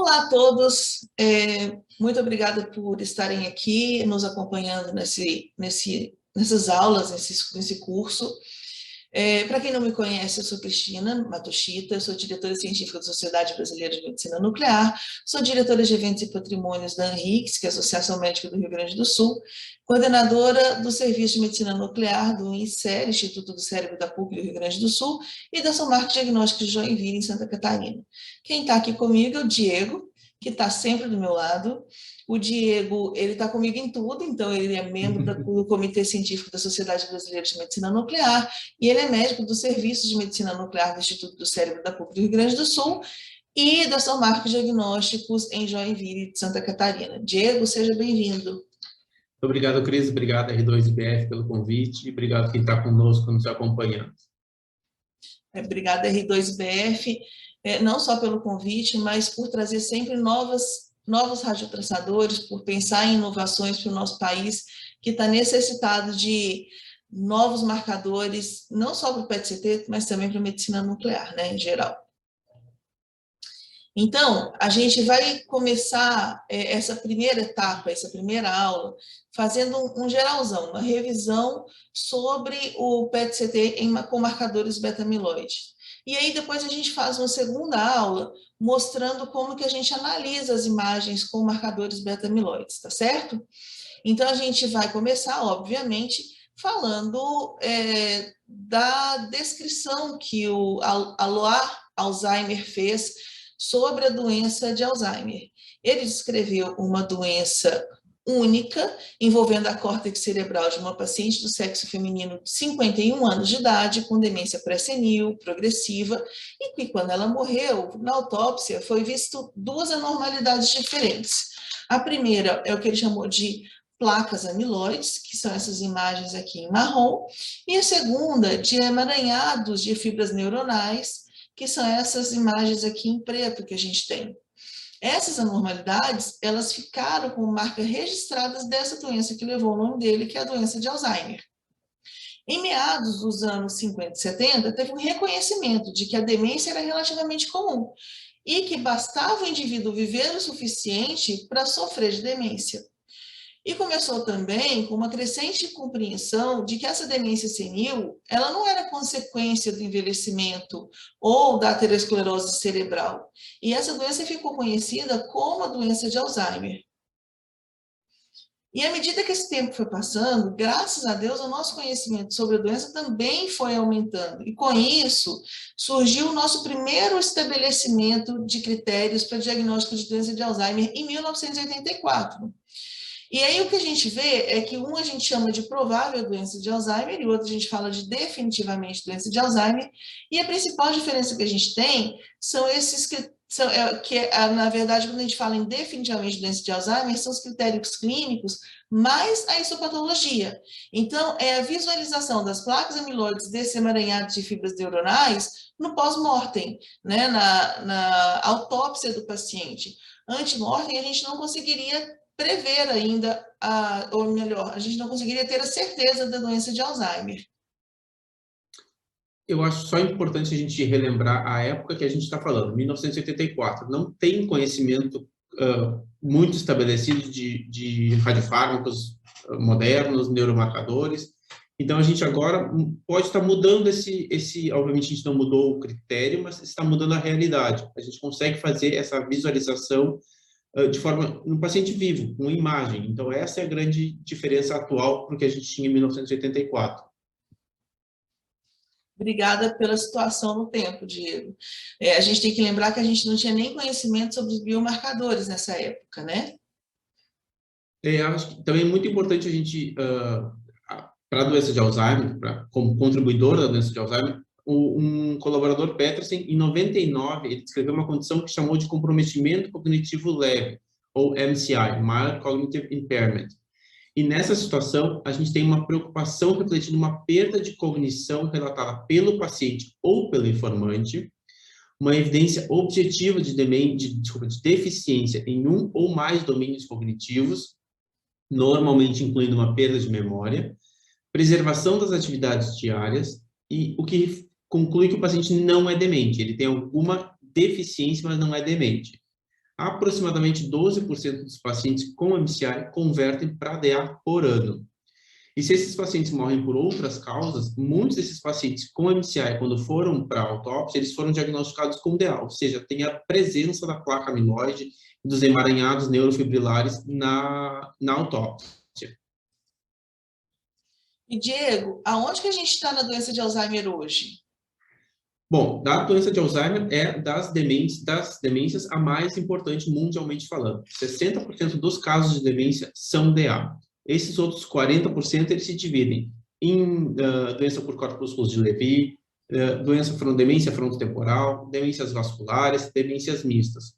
Olá a todos, muito obrigada por estarem aqui, nos acompanhando nessas aulas, nesse curso. Para quem não me conhece, eu sou Cristina Matoshita, sou diretora científica da Sociedade Brasileira de Medicina Nuclear, sou diretora de eventos e patrimônios da ANRICS, que é a Associação Médica do Rio Grande do Sul, coordenadora do Serviço de Medicina Nuclear do INCER, Instituto do Cérebro da PUC do Rio Grande do Sul, e da Somark Diagnósticos de Joinville, em Santa Catarina. Quem está aqui comigo é o Diego, que está sempre do meu lado. O Diego, ele está comigo em tudo, então ele é membro do Comitê Científico da Sociedade Brasileira de Medicina Nuclear, e ele é médico do Serviço de Medicina Nuclear do Instituto do Cérebro da PUC do Rio Grande do Sul e da Somark Diagnósticos em Joinville, de Santa Catarina. Diego, seja bem-vindo. Obrigado, Cris. Obrigado, R2IBF, pelo convite. Obrigado quem está conosco, nos acompanhando. Obrigada, R2IBF, não só pelo convite, mas por trazer sempre novos radiotraçadores, por pensar em inovações para o nosso país, que está necessitado de novos marcadores, não só para o PET-CT, mas também para a medicina nuclear, né, em geral. Então, a gente vai começar essa primeira etapa, essa primeira aula, fazendo um geralzão, uma revisão sobre o PET-CT com marcadores beta-amiloide. E aí depois a gente faz uma segunda aula mostrando como que a gente analisa as imagens com marcadores beta-amiloides, tá certo? Então a gente vai começar, obviamente, falando da descrição que o Alois Alzheimer fez sobre a doença de Alzheimer. Ele descreveu uma doença única, envolvendo a córtex cerebral de uma paciente do sexo feminino de 51 anos de idade, com demência pré-senil, progressiva, e que quando ela morreu, na autópsia, foi visto duas anormalidades diferentes. A primeira é o que ele chamou de placas amiloides, que são essas imagens aqui em marrom, e a segunda de emaranhados de fibras neuronais, que são essas imagens aqui em preto que a gente tem. Essas anormalidades, elas ficaram como marcas registradas dessa doença que levou o nome dele, que é a doença de Alzheimer. Em meados dos anos 50 e 70, teve um reconhecimento de que a demência era relativamente comum e que bastava o indivíduo viver o suficiente para sofrer de demência. E começou também com uma crescente compreensão de que essa demência senil, ela não era consequência do envelhecimento ou da aterosclerose cerebral. E essa doença ficou conhecida como a doença de Alzheimer. E à medida que esse tempo foi passando, graças a Deus, o nosso conhecimento sobre a doença também foi aumentando. E com isso, surgiu o nosso primeiro estabelecimento de critérios para diagnóstico de doença de Alzheimer em 1984. E aí o que a gente vê é que um a gente chama de provável doença de Alzheimer e o outro a gente fala de definitivamente doença de Alzheimer. E a principal diferença que a gente tem são esses na verdade, quando a gente fala em definitivamente doença de Alzheimer, são os critérios clínicos mais a histopatologia. Então, é a visualização das placas amiloides desse emaranhado de fibras neuronais no pós-mortem, né, na autópsia do paciente. Ante-mortem, a gente não conseguiria prever ainda, ou melhor, a gente não conseguiria ter a certeza da doença de Alzheimer. Eu acho só importante a gente relembrar a época que a gente está falando, 1984. Não tem conhecimento muito estabelecido de radiofármacos modernos, neuromarcadores. Então, a gente agora pode estar mudando obviamente a gente não mudou o critério, mas está mudando a realidade. A gente consegue fazer essa visualização de forma, no paciente vivo, com imagem. Então, essa é a grande diferença atual para o que a gente tinha em 1984. Obrigada pela situação no tempo, Diego. A gente tem que lembrar que a gente não tinha nem conhecimento sobre os biomarcadores nessa época, né? Acho que também é muito importante a gente, para a doença de Alzheimer, como contribuidor da doença de Alzheimer, um colaborador, Peterson, em 99, ele descreveu uma condição que chamou de comprometimento cognitivo leve, ou MCI, Mild Cognitive Impairment. E nessa situação, a gente tem uma preocupação refletindo uma perda de cognição relatada pelo paciente ou pelo informante, uma evidência objetiva de deficiência em um ou mais domínios cognitivos, normalmente incluindo uma perda de memória, preservação das atividades diárias, e o que conclui que o paciente não é demente, ele tem alguma deficiência, mas não é demente. aproximadamente 12% dos pacientes com MCI convertem para DA por ano. E se esses pacientes morrem por outras causas, muitos desses pacientes com MCI, quando foram para a autópsia, eles foram diagnosticados com DA, ou seja, tem a presença da placa amiloide e dos emaranhados neurofibrilares na autópsia. E, Diego, aonde que a gente está na doença de Alzheimer hoje? Bom, da doença de Alzheimer é das demências a mais importante mundialmente falando. 60% dos casos de demência são DA. Esses outros 40% eles se dividem em doença por corpúsculos de Levy, demência frontotemporal, demências vasculares, demências mistas.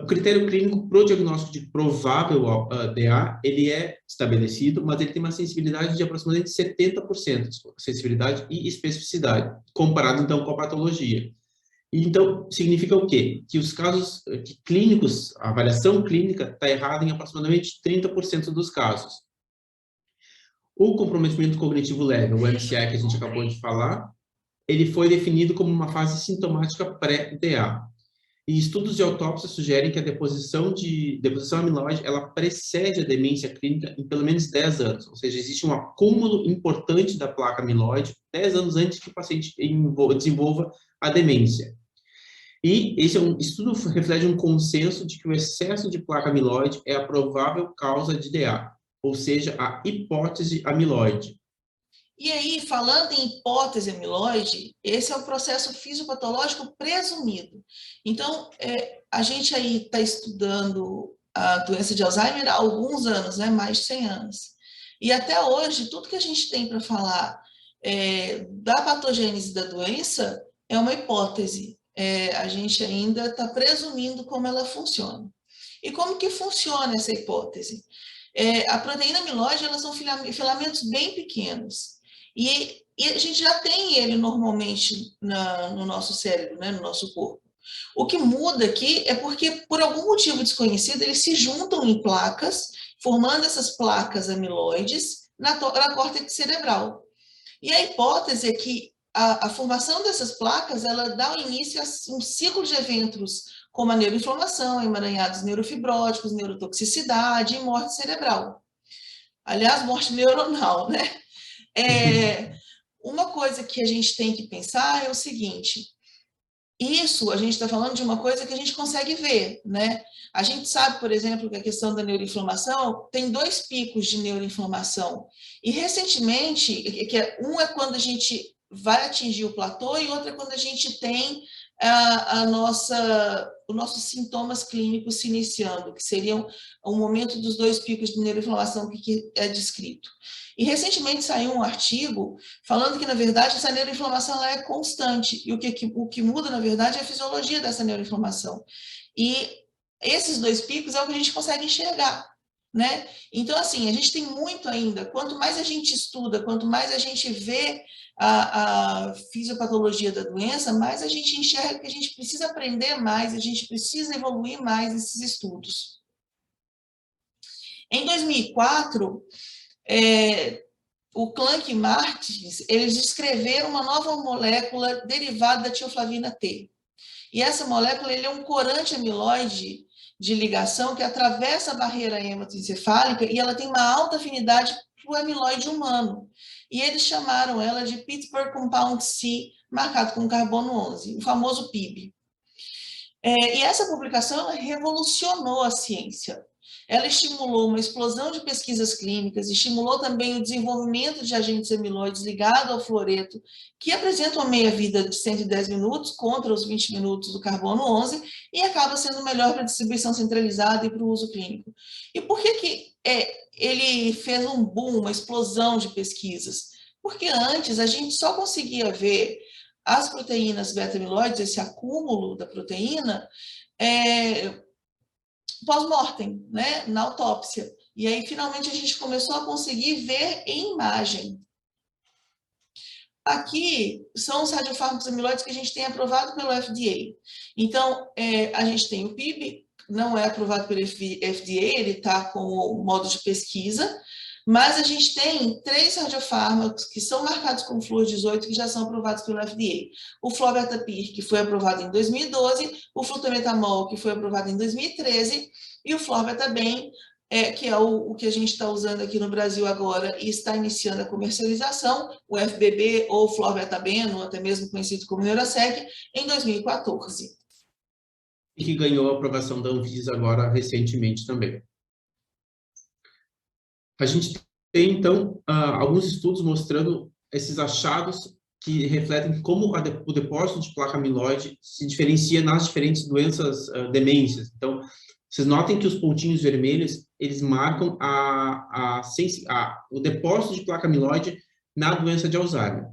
O critério clínico para o diagnóstico de provável DA, ele é estabelecido, mas ele tem uma sensibilidade de aproximadamente 70%, sensibilidade e especificidade, comparado então com a patologia. Então, significa o quê? Que os casos clínicos, a avaliação clínica está errada em aproximadamente 30% dos casos. O comprometimento cognitivo leve, o MCI que a gente acabou de falar, ele foi definido como uma fase sintomática pré-DA. E estudos de autópsia sugerem que a deposição amiloide, ela precede a demência clínica em pelo menos 10 anos. Ou seja, existe um acúmulo importante da placa amiloide 10 anos antes que o paciente desenvolva a demência. E esse estudo reflete um consenso de que o excesso de placa amiloide é a provável causa de DA, ou seja, a hipótese amiloide. E aí, falando em hipótese amiloide, esse é o processo fisiopatológico presumido. Então, a gente aí está estudando a doença de Alzheimer há alguns anos, né? Mais de 100 anos. E até hoje, tudo que a gente tem para falar da patogênese da doença é uma hipótese. A gente ainda está presumindo como ela funciona. E como que funciona essa hipótese? A proteína amiloide, elas são filamentos bem pequenos. E a gente já tem ele normalmente no nosso cérebro, né, no nosso corpo. O que muda aqui é porque, por algum motivo desconhecido, eles se juntam em placas, formando essas placas amiloides na córtex cerebral. E a hipótese é que a formação dessas placas, ela dá início a um ciclo de eventos como a neuroinflamação, emaranhados neurofibróticos, neurotoxicidade e morte cerebral. Aliás, morte neuronal, né? Uma coisa que a gente tem que pensar é o seguinte: isso a gente está falando de uma coisa que a gente consegue ver, né? A gente sabe, por exemplo, que a questão da neuroinflamação tem 2 picos de neuroinflamação. E recentemente, um é quando a gente vai atingir o platô e outro é quando a gente tem os nossos sintomas clínicos se iniciando, que seriam o momento dos 2 picos de neuroinflamação que é descrito. E recentemente saiu um artigo falando que, na verdade, essa neuroinflamação ela é constante, e o que muda, na verdade, é a fisiologia dessa neuroinflamação. E esses 2 picos é o que a gente consegue enxergar, né? Então, assim, a gente tem muito ainda. Quanto mais a gente estuda, quanto mais a gente vê a fisiopatologia da doença, mais a gente enxerga que a gente precisa aprender mais, a gente precisa evoluir mais nesses estudos. Em 2004, o Clank e Martins, eles descreveram uma nova molécula derivada da tioflavina T. E essa molécula é um corante amiloide de ligação que atravessa a barreira hematoencefálica e ela tem uma alta afinidade para o amiloide humano. E eles chamaram ela de Pittsburgh Compound C, marcado com carbono 11, o famoso PIB. E essa publicação ela revolucionou a ciência. Ela estimulou uma explosão de pesquisas clínicas, estimulou também o desenvolvimento de agentes amiloides ligados ao fluoreto, que apresentam uma meia-vida de 110 minutos contra os 20 minutos do carbono 11 e acaba sendo melhor para a distribuição centralizada e para o uso clínico. E por que ele fez um boom, uma explosão de pesquisas? Porque antes a gente só conseguia ver as proteínas beta-amiloides, esse acúmulo da proteína, pós-mortem, né, na autópsia. E aí, finalmente, a gente começou a conseguir ver em imagem. Aqui são os radiofármacos amiloides que a gente tem aprovado pelo FDA. Então, a gente tem o PIB, não é aprovado pelo FDA, ele está como modo de pesquisa, Mas a gente tem 3 radiofármacos que são marcados com flúor 18 que já são aprovados pelo FDA. O florbetapir, que foi aprovado em 2012, o flutometamol, que foi aprovado em 2013, e o florbetaben, que é o que a gente está usando aqui no Brasil agora e está iniciando a comercialização, o FBB ou florbetaben, ou até mesmo conhecido como Neurasec, em 2014. E que ganhou a aprovação da Anvisa agora recentemente também. A gente tem, então, alguns estudos mostrando esses achados que refletem como o depósito de placa amiloide se diferencia nas diferentes doenças, demências. Então, vocês notem que os pontinhos vermelhos, eles marcam o depósito de placa amiloide na doença de Alzheimer.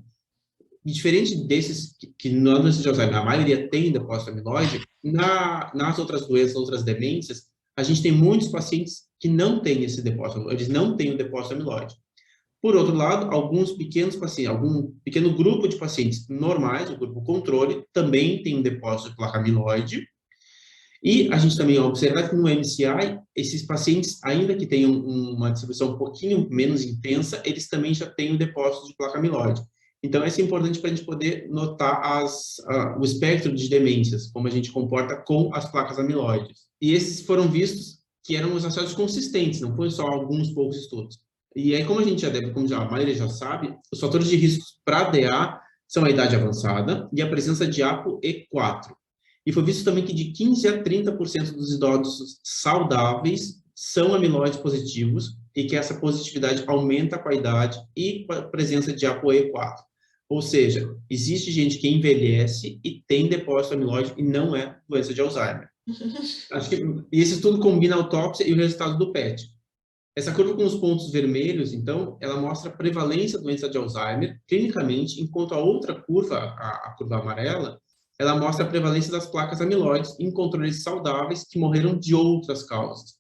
E diferente desses, que na doença de Alzheimer, a maioria tem depósito amiloide, nas outras doenças, outras demências, a gente tem muitos pacientes que não têm esse depósito, eles não têm o depósito amiloide. Por outro lado, alguns pequenos pacientes, algum pequeno grupo de pacientes normais, o grupo controle, também tem um depósito de placa amiloide. E a gente também observa que no MCI, esses pacientes, ainda que tenham uma distribuição um pouquinho menos intensa, eles também já têm o depósito de placa amiloide. Então, isso é importante para a gente poder notar o espectro de demências, como a gente comporta com as placas amiloides. E esses foram vistos que eram os achados consistentes, não foi só alguns poucos estudos. E aí, como a gente já deve, como a maioria já sabe, os fatores de risco para DA são a idade avançada e a presença de ApoE4. E foi visto também que de 15% a 30% dos idosos saudáveis são amiloides positivos e que essa positividade aumenta com a idade e com a presença de ApoE4. Ou seja, existe gente que envelhece e tem depósito amiloide e não é doença de Alzheimer. Acho que isso tudo combina a autópsia e o resultado do PET. Essa curva com os pontos vermelhos, então, ela mostra a prevalência da doença de Alzheimer clinicamente, enquanto a outra curva, a curva amarela, ela mostra a prevalência das placas amiloides em controles saudáveis que morreram de outras causas.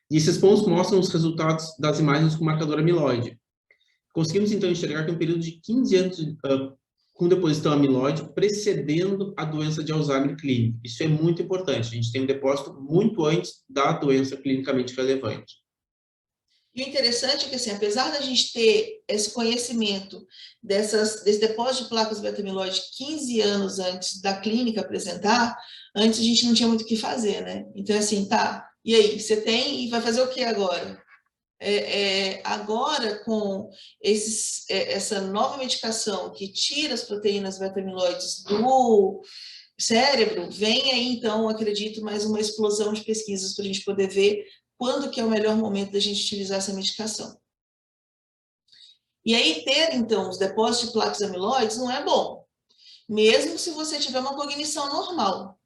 E esses pontos mostram os resultados das imagens com marcador amiloide. Conseguimos, então, enxergar que um período de 15 anos com deposição amiloide precedendo a doença de Alzheimer clínica. Isso é muito importante. A gente tem um depósito muito antes da doença clinicamente relevante. E o interessante é que, assim, apesar da gente ter esse conhecimento desse depósito de placas beta-amiloide 15 anos antes da clínica apresentar, antes a gente não tinha muito o que fazer, né? Então, assim, tá, e aí, você tem e vai fazer o que agora? Agora, com essa nova medicação que tira as proteínas beta-amiloides do cérebro, vem aí, então, acredito, mais uma explosão de pesquisas para a gente poder ver quando que é o melhor momento da gente utilizar essa medicação. E aí, ter, então, os depósitos de placas amiloides não é bom, mesmo se você tiver uma cognição normal.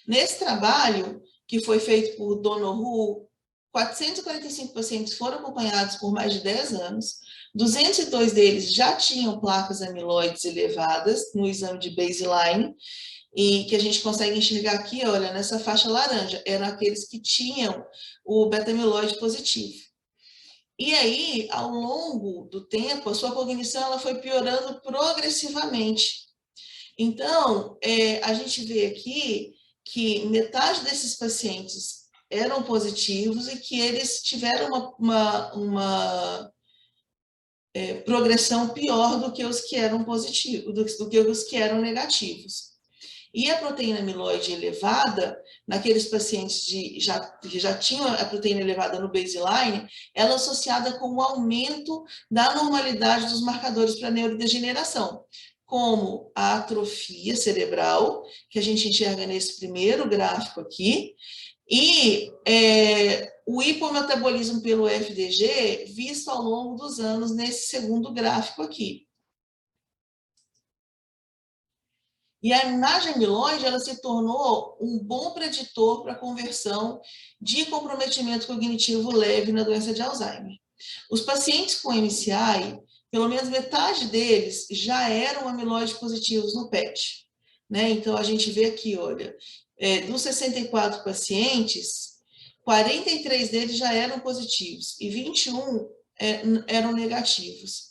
Nesse trabalho, que foi feito por Donoghue, 445 pacientes foram acompanhados por mais de 10 anos, 202 deles já tinham placas amiloides elevadas no exame de baseline, e que a gente consegue enxergar aqui, olha, nessa faixa laranja, eram aqueles que tinham o beta-amiloide positivo. E aí, ao longo do tempo, a sua cognição ela foi piorando progressivamente. Então, a gente vê aqui que metade desses pacientes eram positivos e que eles tiveram uma progressão pior do que os que eram positivos, do que os que eram negativos. E a proteína amiloide elevada, naqueles pacientes que já tinham a proteína elevada no baseline, ela é associada com o aumento da normalidade dos marcadores para neurodegeneração, como a atrofia cerebral, que a gente enxerga nesse primeiro gráfico aqui, e o hipometabolismo pelo FDG, visto ao longo dos anos nesse segundo gráfico aqui. E a imagem amiloide, ela se tornou um bom preditor para a conversão de comprometimento cognitivo leve na doença de Alzheimer. Os pacientes com MCI, pelo menos metade deles já eram amiloide positivos no PET. Né? Então, a gente vê aqui, olha, dos 64 pacientes, 43 deles já eram positivos e 21 eram negativos.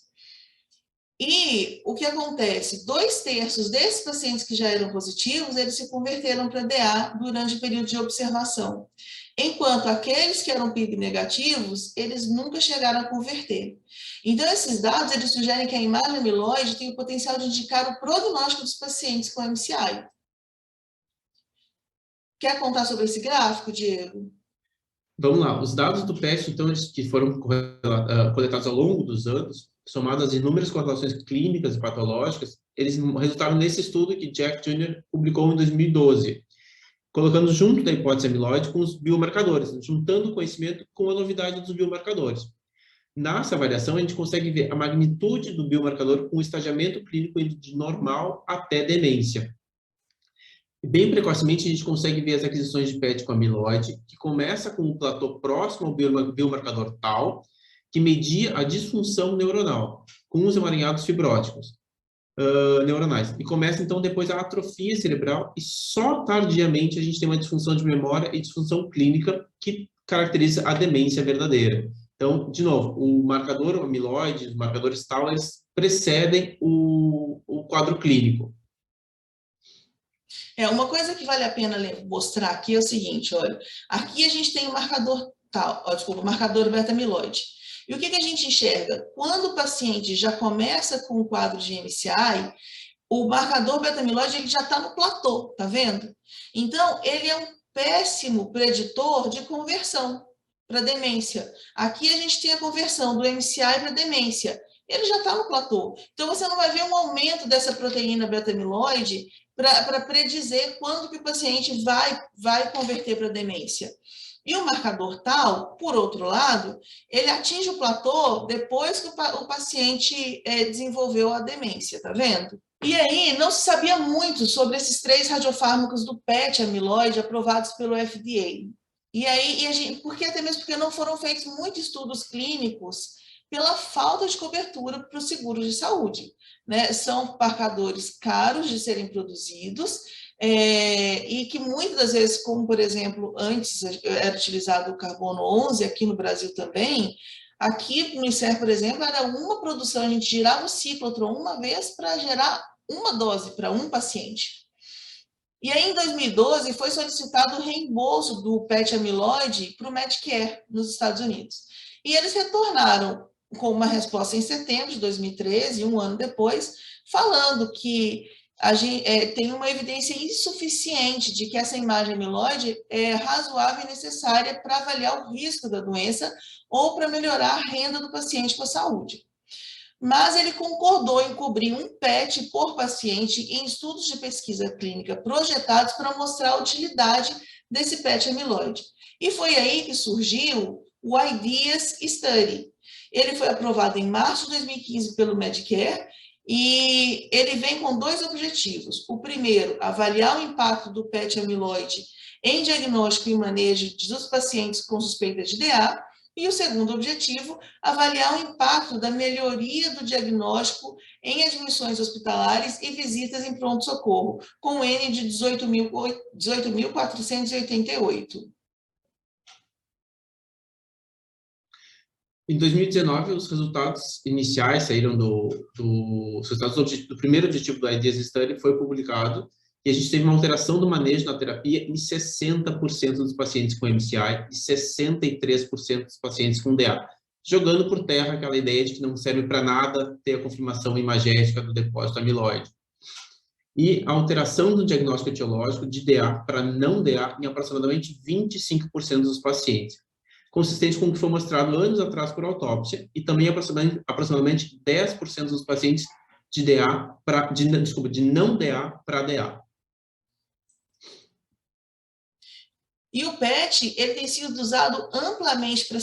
E o que acontece? 2/3 desses pacientes que já eram positivos, eles se converteram para DA durante o período de observação. enquanto aqueles que eram PIB negativos, eles nunca chegaram a converter. Então, esses dados, eles sugerem que a imagem amiloide tem o potencial de indicar o prognóstico dos pacientes com MCI. Quer contar sobre esse gráfico, Diego? Vamos lá, os dados do PET, então, que foram coletados ao longo dos anos, somados às inúmeras correlações clínicas e patológicas, eles resultaram nesse estudo que Jack Jr. publicou em 2012, colocando junto da hipótese amiloide com os biomarcadores, juntando o conhecimento com a novidade dos biomarcadores. Nessa avaliação, a gente consegue ver a magnitude do biomarcador com o estagiamento clínico de normal até demência. Bem precocemente, a gente consegue ver as aquisições de PET com amiloide, que começa com um platô próximo ao biomarcador tau, que media a disfunção neuronal, com os emaranhados fibróticos neuronais. E começa, então, depois a atrofia cerebral, e só tardiamente a gente tem uma disfunção de memória e disfunção clínica que caracteriza a demência verdadeira. Então, de novo, o marcador amiloide, os marcadores tau, eles precedem o quadro clínico. Uma coisa que vale a pena mostrar aqui é o seguinte, olha, aqui a gente tem o marcador tau, o marcador beta-amiloide. E o que a gente enxerga? Quando o paciente já começa com o quadro de MCI, o marcador beta-amiloide ele já está no platô, tá vendo? Então, ele é um péssimo preditor de conversão para demência. Aqui a gente tem a conversão do MCI para demência. Ele já está no platô. Então, você não vai ver um aumento dessa proteína beta-amiloide para predizer quando que o paciente vai converter para demência. E o marcador tau, por outro lado, ele atinge o platô depois que o paciente desenvolveu a demência, tá vendo? E aí, não se sabia muito sobre esses 3 radiofármacos do PET amiloide aprovados pelo FDA. E aí, até mesmo porque não foram feitos muitos estudos clínicos pela falta de cobertura para os seguros de saúde, né? São marcadores caros de serem produzidos, e que muitas das vezes, como por exemplo, antes era utilizado o carbono 11, aqui no Brasil também, aqui no INSER, por exemplo, era uma produção, a gente girava o ciclotron uma vez para gerar uma dose para um paciente. E aí, em 2012, foi solicitado o reembolso do PET amiloide para o Medicare nos Estados Unidos. E eles retornaram com uma resposta em setembro de 2013, um ano depois, falando que tem uma evidência insuficiente de que essa imagem amiloide é razoável e necessária para avaliar o risco da doença ou para melhorar a renda do paciente com a saúde. Mas ele concordou em cobrir um PET por paciente em estudos de pesquisa clínica projetados para mostrar a utilidade desse PET amiloide. E foi aí que surgiu o IDEAS Study. Ele foi aprovado em março de 2015 pelo Medicare e ele vem com 2 objetivos. O primeiro, avaliar o impacto do PET amiloide em diagnóstico e manejo dos pacientes com suspeita de DA. E o segundo objetivo, avaliar o impacto da melhoria do diagnóstico em admissões hospitalares e visitas em pronto-socorro, com N de 18.488. Em 2019, os resultados iniciais saíram os resultados do primeiro objetivo do IDEAS Study foi publicado, e a gente teve uma alteração do manejo na terapia em 60% dos pacientes com MCI e 63% dos pacientes com DA, jogando por terra aquela ideia de que não serve para nada ter a confirmação imagética do depósito amiloide. E a alteração do diagnóstico etiológico de DA para não DA em aproximadamente 25% dos pacientes, consistente com o que foi mostrado anos atrás por autópsia, e também aproximadamente 10% dos pacientes de não DA para DA. E o PET ele tem sido usado amplamente para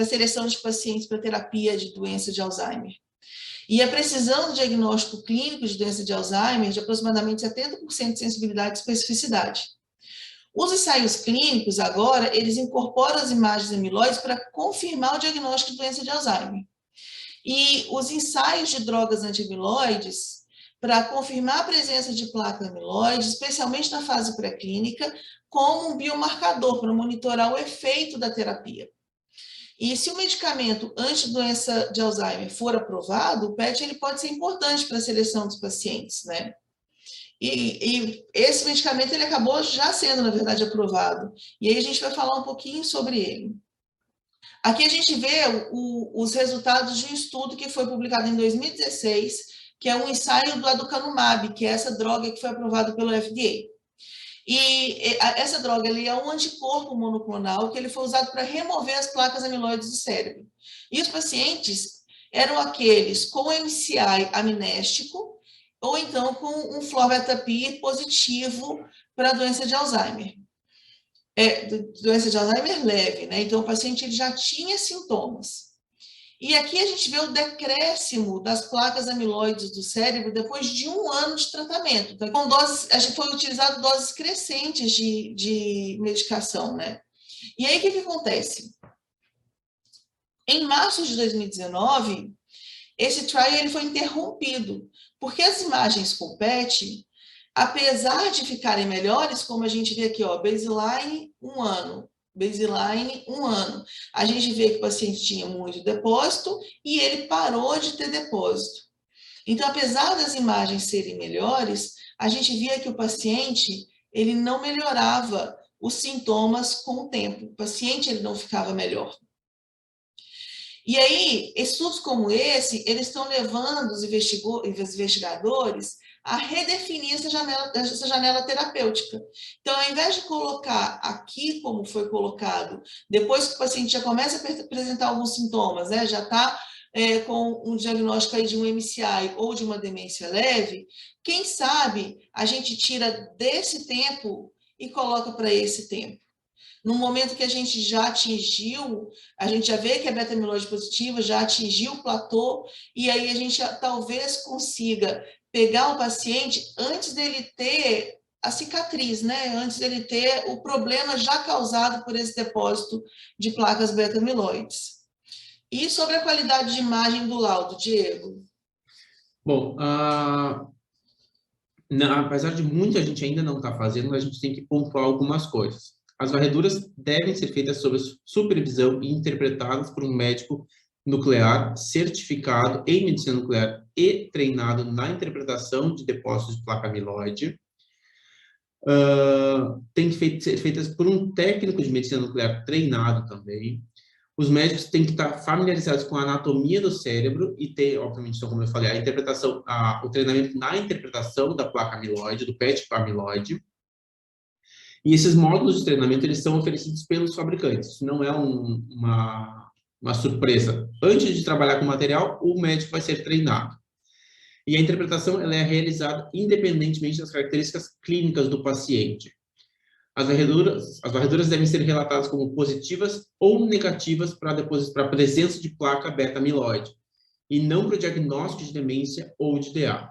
seleção de pacientes para terapia de doença de Alzheimer. E a precisão do diagnóstico clínico de doença de Alzheimer de aproximadamente 70% de sensibilidade e especificidade. Os ensaios clínicos, agora, eles incorporam as imagens amiloides para confirmar o diagnóstico de doença de Alzheimer. E os ensaios de drogas anti-amiloides, para confirmar a presença de placa amiloide, especialmente na fase pré-clínica, como um biomarcador para monitorar o efeito da terapia. E se o medicamento anti-doença de Alzheimer for aprovado, o PET ele pode ser importante para a seleção dos pacientes, né? E esse medicamento ele acabou já sendo, na verdade, aprovado. E aí a gente vai falar um pouquinho sobre ele. Aqui a gente vê os resultados de um estudo que foi publicado em 2016, que é um ensaio do aducanumab, que é essa droga que foi aprovada pelo FDA. E essa droga ele é um anticorpo monoclonal que ele foi usado para remover as placas amiloides do cérebro. E os pacientes eram aqueles com MCI amnéstico ou então com um FLOR-beta-PIR positivo para a doença de Alzheimer. Doença de Alzheimer leve, né? Então o paciente ele já tinha sintomas. E aqui a gente vê o decréscimo das placas amiloides do cérebro depois de 1 ano de tratamento. Então, com doses, a gente foi utilizado doses crescentes de medicação, né? E aí, o que acontece? Em março de 2019, esse trial ele foi interrompido, porque as imagens com PET, apesar de ficarem melhores, como a gente vê aqui, ó, baseline 1 ano, baseline 1 ano. A gente vê que o paciente tinha muito depósito e ele parou de ter depósito. Então, apesar das imagens serem melhores, a gente via que o paciente ele não melhorava os sintomas com o tempo. O paciente ele não ficava melhor. E aí, estudos como esse, eles estão levando os investigadores a redefinir essa janela terapêutica. Então, ao invés de colocar aqui, como foi colocado, depois que o paciente já começa a apresentar alguns sintomas, né, já está com um diagnóstico aí de um MCI ou de uma demência leve, quem sabe a gente tira desse tempo e coloca para esse tempo. No momento que a gente já atingiu, a gente já vê que a beta-amiloide positiva já atingiu o platô, e aí a gente talvez consiga pegar o paciente antes dele ter a cicatriz, né? Antes dele ter o problema já causado por esse depósito de placas beta-amiloides. E sobre a qualidade de imagem do laudo, Diego? Bom, apesar de muita gente ainda não estar fazendo, a gente tem que pontuar algumas coisas. As varreduras devem ser feitas sob supervisão e interpretadas por um médico nuclear certificado em medicina nuclear e treinado na interpretação de depósitos de placa amiloide. Tem que ser feitas por um técnico de medicina nuclear treinado também. Os médicos têm que estar familiarizados com a anatomia do cérebro e ter, obviamente, então, como eu falei, a interpretação, o treinamento na interpretação da placa amiloide, do PET amiloide. E esses módulos de treinamento, eles são oferecidos pelos fabricantes. Isso não é uma surpresa. Antes de trabalhar com o material, o médico vai ser treinado. E a interpretação ela é realizada independentemente das características clínicas do paciente. As varreduras devem ser relatadas como positivas ou negativas para a presença de placa beta-amiloide, e não para o diagnóstico de demência ou de DA.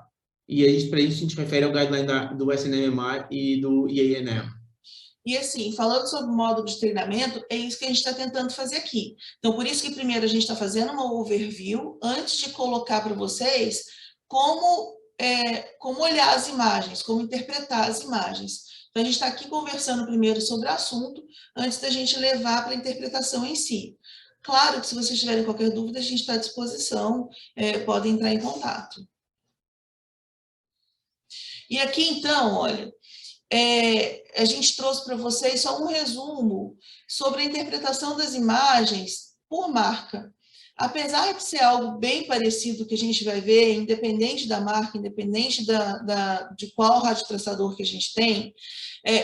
E para isso a gente refere ao guideline do SNMMI e do IANM. E assim, falando sobre o módulo de treinamento, é isso que a gente está tentando fazer aqui. Então, por isso que primeiro a gente está fazendo uma overview, antes de colocar para vocês como olhar as imagens, como interpretar as imagens. Então, a gente está aqui conversando primeiro sobre o assunto, antes da gente levar para a interpretação em si. Claro que se vocês tiverem qualquer dúvida, a gente está à disposição, podem entrar em contato. E aqui, então, olha, a gente trouxe para vocês só um resumo sobre a interpretação das imagens por marca. Apesar de ser algo bem parecido que a gente vai ver, independente da marca, independente de qual radiotraçador que a gente tem,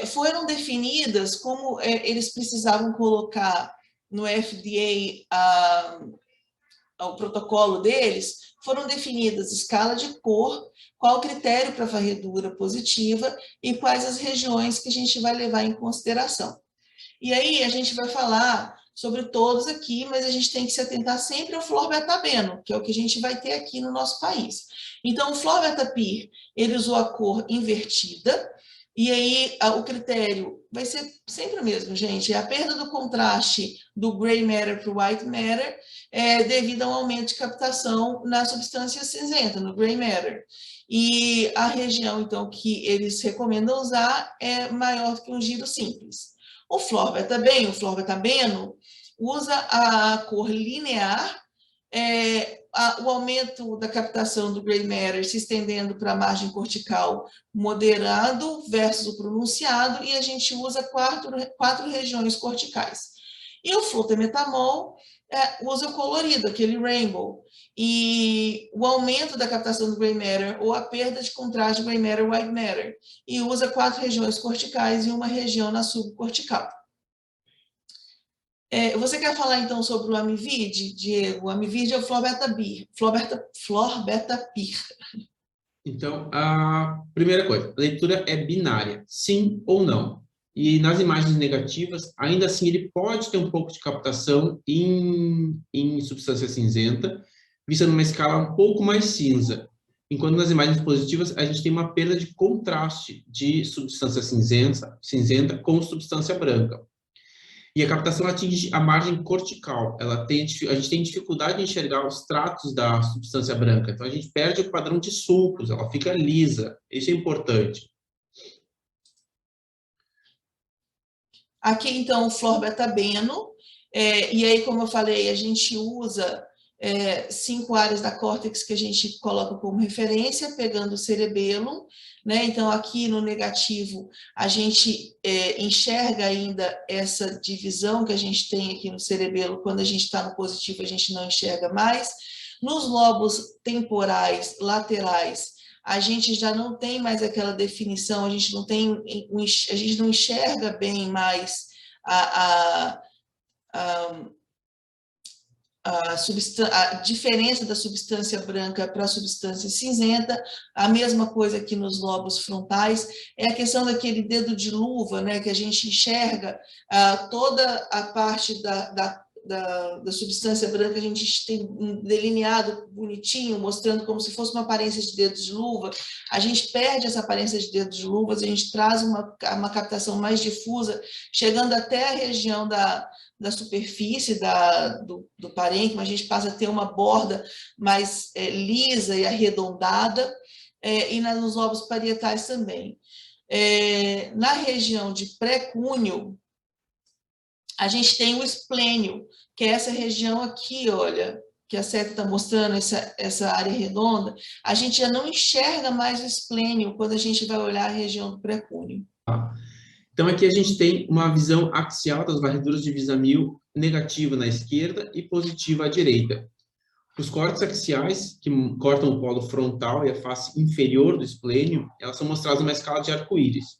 foram definidas como eles precisavam colocar no FDA o protocolo deles, foram definidas escala de cor, qual o critério para varredura positiva e quais as regiões que a gente vai levar em consideração. E aí a gente vai falar sobre todos aqui, mas a gente tem que se atentar sempre ao FLOR-beta-beno, que é o que a gente vai ter aqui no nosso país. Então, o FLOR-beta-PIR, ele usou a cor invertida, e aí o critério vai ser sempre o mesmo, gente, é a perda do contraste do gray matter para o white matter, devido ao aumento de captação na substância cinzenta, no gray matter. E a região, então, que eles recomendam usar é maior do que um giro simples. O FLOR-beta-beno usa a cor linear, o aumento da captação do gray matter se estendendo para a margem cortical moderado versus o pronunciado, e a gente usa quatro regiões corticais. E o flutemetamol usa o colorido, aquele rainbow, e o aumento da captação do gray matter ou a perda de contraste gray matter white matter, e usa 4 regiões corticais e uma região na subcortical. Você quer falar, então, sobre o Amivid, Diego? O Amivid é o florbetapir. Então, a primeira coisa, a leitura é binária, sim ou não. E nas imagens negativas, ainda assim, ele pode ter um pouco de captação em substância cinzenta, vista numa escala um pouco mais cinza. Enquanto nas imagens positivas, a gente tem uma perda de contraste de substância cinzenta com substância branca. E a captação atinge a margem cortical. A gente tem dificuldade de enxergar os tratos da substância branca. Então, a gente perde o padrão de sulcos, ela fica lisa. Isso é importante. Aqui, então, o florbetabeno. E aí, como eu falei, a gente usa 5 áreas da córtex que a gente coloca como referência, pegando o cerebelo, né? Então, aqui no negativo, a gente enxerga ainda essa divisão que a gente tem aqui no cerebelo. Quando a gente está no positivo, a gente não enxerga mais. Nos lobos temporais laterais, a gente já não tem mais aquela definição, a gente não enxerga bem mais a diferença da substância branca para a substância cinzenta. A mesma coisa aqui nos lobos frontais, é a questão daquele dedo de luva, né, que a gente enxerga toda a parte da substância branca, a gente tem delineado bonitinho, mostrando como se fosse uma aparência de dedos de luva. A gente perde essa aparência de dedos de luva, a gente traz uma captação mais difusa, chegando até a região da superfície do parênquima, a gente passa a ter uma borda mais lisa e arredondada, e nos lobos parietais também. Na região de pré-cúneo, a gente tem o esplênio, que é essa região aqui, olha, que a seta está mostrando, essa área redonda. A gente já não enxerga mais o esplênio quando a gente vai olhar a região do pré-cúneo. Então, aqui a gente tem uma visão axial das varreduras de Visamil negativa na esquerda e positiva à direita. Os cortes axiais, que cortam o polo frontal e a face inferior do esplênio, elas são mostradas numa escala de arco-íris.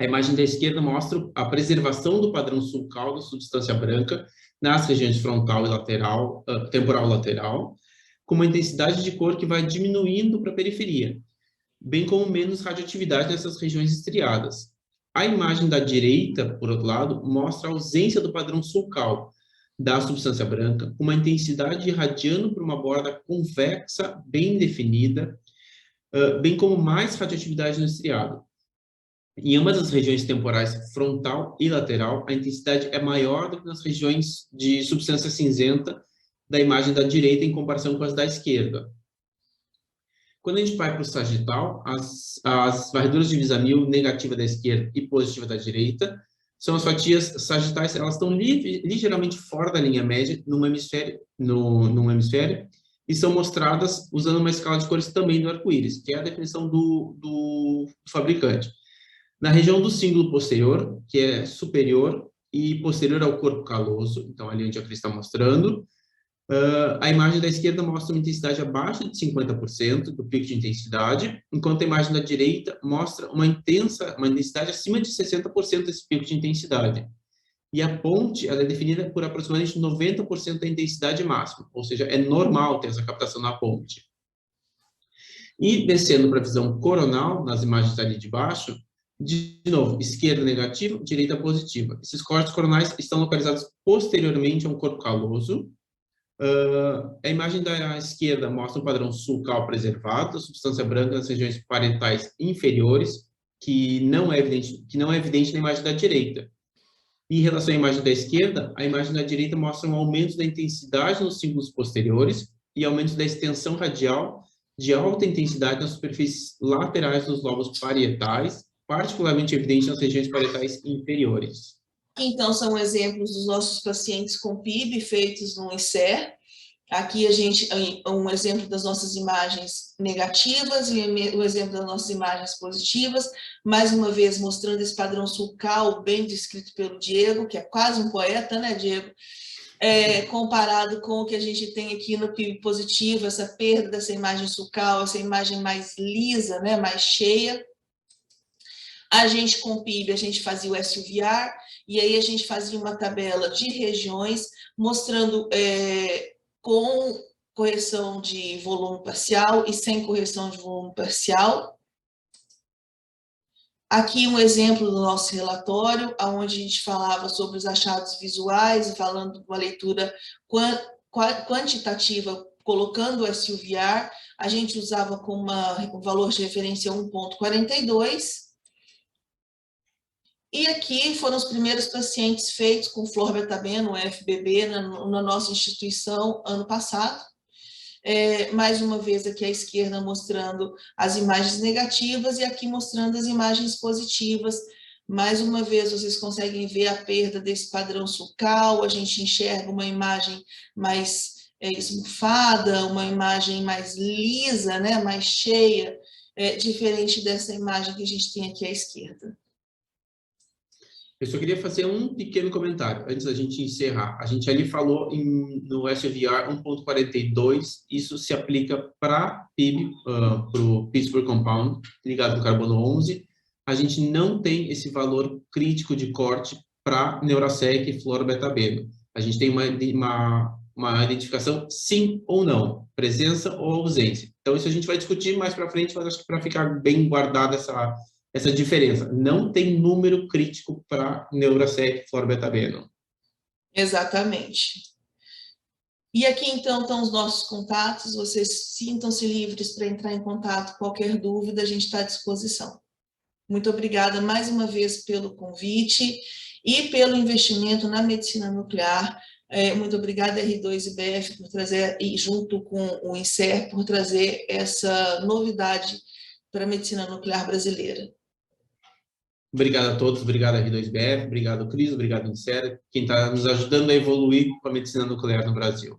A imagem da esquerda mostra a preservação do padrão sulcal da substância branca nas regiões frontal e lateral, temporal lateral, com uma intensidade de cor que vai diminuindo para a periferia, bem como menos radioatividade nessas regiões estriadas. A imagem da direita, por outro lado, mostra a ausência do padrão sulcal da substância branca, com uma intensidade irradiando para uma borda convexa, bem definida, bem como mais radioatividade no estriado. Em ambas as regiões temporais, frontal e lateral, a intensidade é maior do que nas regiões de substância cinzenta da imagem da direita em comparação com as da esquerda. Quando a gente vai para o sagital, as varreduras de Visamil negativa da esquerda e positiva da direita são as fatias sagitais, elas estão ligeiramente fora da linha média num hemisfério, e são mostradas usando uma escala de cores também do arco-íris, que é a definição do fabricante. Na região do cíngulo posterior, que é superior e posterior ao corpo caloso, então ali onde a Cris está mostrando, a imagem da esquerda mostra uma intensidade abaixo de 50% do pico de intensidade, enquanto a imagem da direita mostra uma intensidade acima de 60% desse pico de intensidade. E a ponte ela é definida por aproximadamente 90% da intensidade máxima, ou seja, é normal ter essa captação na ponte. E descendo para a visão coronal, nas imagens ali de baixo, de novo, esquerda negativa, direita positiva. Esses cortes coronais estão localizados posteriormente a um corpo caloso. A imagem da esquerda mostra um padrão sulcal preservado, a substância branca nas regiões parietais inferiores, que não é evidente na imagem da direita. Em relação à imagem da esquerda, a imagem da direita mostra um aumento da intensidade nos cíngulos posteriores e aumento da extensão radial de alta intensidade nas superfícies laterais dos lobos parietais, particularmente evidente nas regiões parietais inferiores. Então, são exemplos dos nossos pacientes com PIB feitos no INSER. Aqui um exemplo das nossas imagens negativas e um exemplo das nossas imagens positivas, mais uma vez mostrando esse padrão sulcal bem descrito pelo Diego, que é quase um poeta, né, Diego? Comparado com o que a gente tem aqui no PIB positivo, essa perda dessa imagem sulcal, essa imagem mais lisa, né, mais cheia. A gente, com o PIB, a gente fazia o SUVR, e aí a gente fazia uma tabela de regiões, mostrando com correção de volume parcial e sem correção de volume parcial. Aqui um exemplo do nosso relatório, onde a gente falava sobre os achados visuais, falando de uma leitura quantitativa, colocando o SUVR, a gente usava com um valor de referência 1,42. E aqui foram os primeiros pacientes feitos com florbetabeno, o FBB, na nossa instituição ano passado. Mais uma vez aqui à esquerda mostrando as imagens negativas e aqui mostrando as imagens positivas. Mais uma vez vocês conseguem ver a perda desse padrão sulcal, a gente enxerga uma imagem mais esmufada, uma imagem mais lisa, né, mais cheia, diferente dessa imagem que a gente tem aqui à esquerda. Eu só queria fazer um pequeno comentário, antes da gente encerrar. A gente ali falou no SUVR 1,42, isso se aplica para PIB, para o Pittsburgh Compound, ligado no carbono 11. A gente não tem esse valor crítico de corte para Neurasec e fluorobetabeno. A gente tem uma identificação sim ou não, presença ou ausência. Então, isso a gente vai discutir mais para frente, mas acho que para ficar bem guardada essa diferença. Não tem número crítico para Neurasec e fluorobetabeno. Exatamente. E aqui, então, estão os nossos contatos. Vocês sintam-se livres para entrar em contato. Qualquer dúvida, a gente está à disposição. Muito obrigada mais uma vez pelo convite e pelo investimento na medicina nuclear. Muito obrigada, R2IBF, por trazer, e junto com o INSER, por trazer essa novidade para a medicina nuclear brasileira. Obrigado a todos, obrigado R2BF, obrigado Cris, obrigado INSER, quem está nos ajudando a evoluir com a medicina nuclear no Brasil.